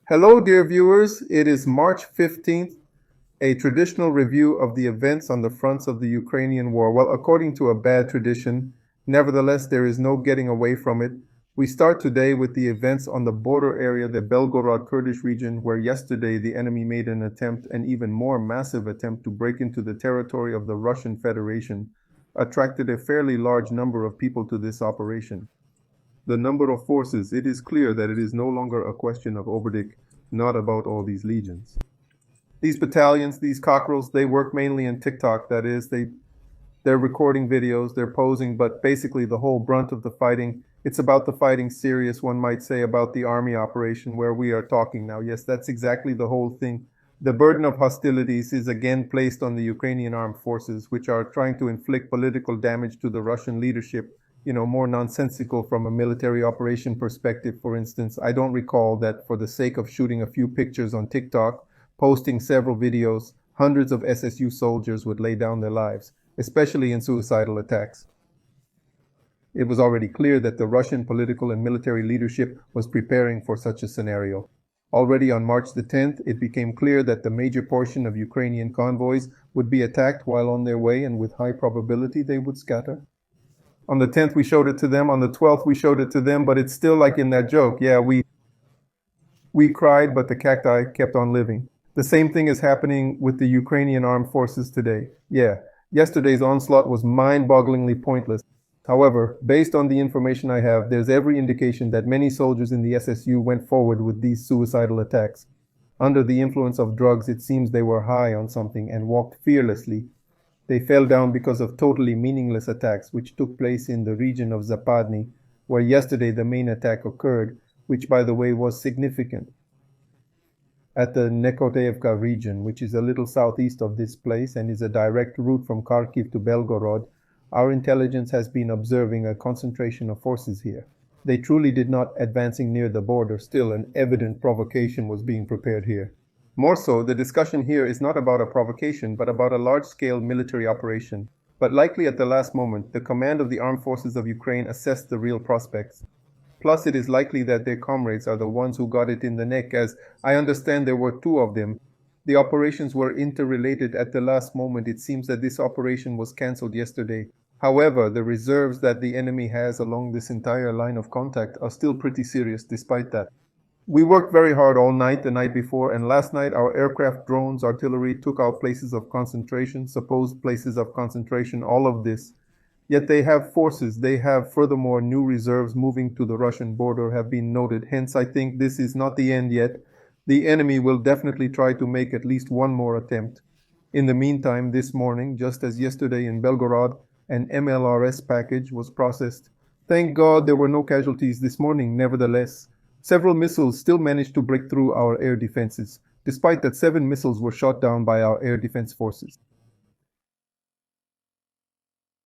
Hello, dear viewers. It is March 15th, a traditional review of the events on the fronts of the Ukrainian war. Well, according to a bad tradition, nevertheless, there is no getting away from it. We start today with the events on the border area, the Belgorod Kurdish region, where yesterday the enemy made an attempt, an even more massive attempt, to break into the territory of the Russian Federation, attracted a fairly large number of people to this operation. The number of forces, it is clear that it is no longer a question of Oberdick, not about all these legions. These battalions, these cockerels, they work mainly in TikTok. That is, they're recording videos, they're posing, but basically the whole brunt of the fighting, it's about the fighting serious, one might say, about the army operation where we are talking now. Yes, that's exactly the whole thing. The burden of hostilities is again placed on the Ukrainian armed forces, which are trying to inflict political damage to the Russian leadership, more nonsensical from a military operation perspective. For instance, I don't recall that for the sake of shooting a few pictures on TikTok, posting several videos, hundreds of SSU soldiers would lay down their lives, especially in suicidal attacks. It was already clear that the Russian political and military leadership was preparing for such a scenario. Already on March the 10th, it became clear that the major portion of Ukrainian convoys would be attacked while on their way, and with high probability they would scatter. On the 10th, we showed it to them. On the 12th, we showed it to them, but it's still like in that joke. Yeah, we cried, but the cacti kept on living. The same thing is happening with the Ukrainian armed forces today. Yeah, yesterday's onslaught was mind-bogglingly pointless. However, based on the information I have, there's every indication that many soldiers in the SSU went forward with these suicidal attacks. Under the influence of drugs, it seems they were high on something and walked fearlessly. They fell down because of totally meaningless attacks which took place in the region of Zapadny, where yesterday the main attack occurred, which by the way was significant. At the Nekoteevka region, which is a little southeast of this place and is a direct route from Kharkiv to Belgorod, our intelligence has been observing a concentration of forces here. They truly did not advancing near the border. Still, an evident provocation was being prepared here. More so, the discussion here is not about a provocation, but about a large-scale military operation. But likely at the last moment, the command of the armed forces of Ukraine assessed the real prospects. Plus, it is likely that their comrades are the ones who got it in the neck, as I understand there were two of them. The operations were interrelated at the last moment. It seems that this operation was cancelled yesterday. However, the reserves that the enemy has along this entire line of contact are still pretty serious despite that. We worked very hard all night the night before, and last night our aircraft, drones, artillery took out places of concentration, supposed places of concentration, all of this. Yet they have forces. They have furthermore new reserves moving to the Russian border have been noted. Hence, I think this is not the end yet. The enemy will definitely try to make at least one more attempt. In the meantime, this morning, just as yesterday in Belgorod, an MLRS package was processed. Thank God there were no casualties this morning, nevertheless. Several missiles still managed to break through our air defenses, despite that 7 missiles were shot down by our air defense forces.